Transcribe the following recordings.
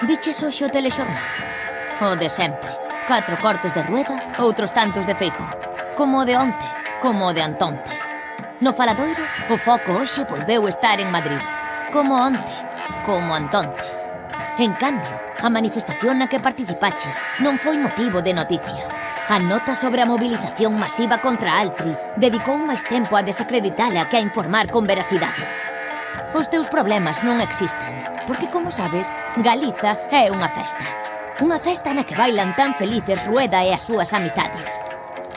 Viches hoxe o telexornal? O de sempre. 4 cortes de Rueda, outros tantos de Feijóo. Como o de onte, como o de antonte. No faladoiro, o foco hoxe volveu estar en Madrid. Como onte, como antonte. En cambio, a manifestación na que participaches non foi motivo de noticia. A nota sobre a movilización masiva contra Altri dedicou máis tempo a desacreditala que a informar con veracidade. Os teus problemas non existen, porque, como sabes, Galiza é unha festa. Unha festa na que bailan tan felices Rueda e as súas amizades.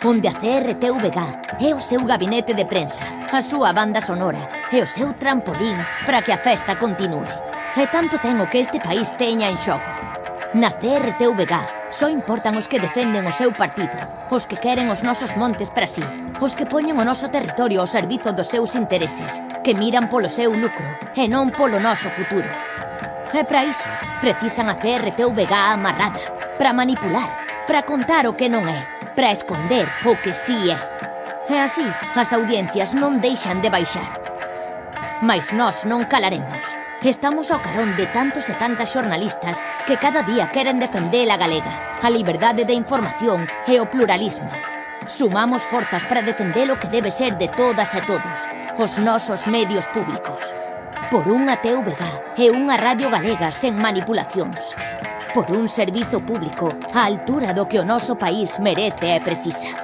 Onde a CRTVG é o seu gabinete de prensa, a súa banda sonora e o seu trampolín para que a festa continúe. E tanto ten o que este país teña en xogo. Na CRTVG só importan os que defenden o seu partido, os que queren os nosos montes para sí, os que poñen o noso territorio ao servizo dos seus intereses, que miran polo seu lucro e non polo noso futuro. E para iso precisan a CRTVG amarrada, para manipular, para contar o que non é, para esconder o que sí é. E así as audiencias non deixan de baixar. Mais nós non calaremos. Estamos ao carón de tantos e tantas xornalistas que cada día queren defender a galega, a liberdade de información e o pluralismo. Sumamos forzas para defender o que debe ser de todas e todos, os nosos medios públicos. Por unha TVG e unha radio galega sen manipulacións. Por un servizo público á altura do que o noso país merece e precisa.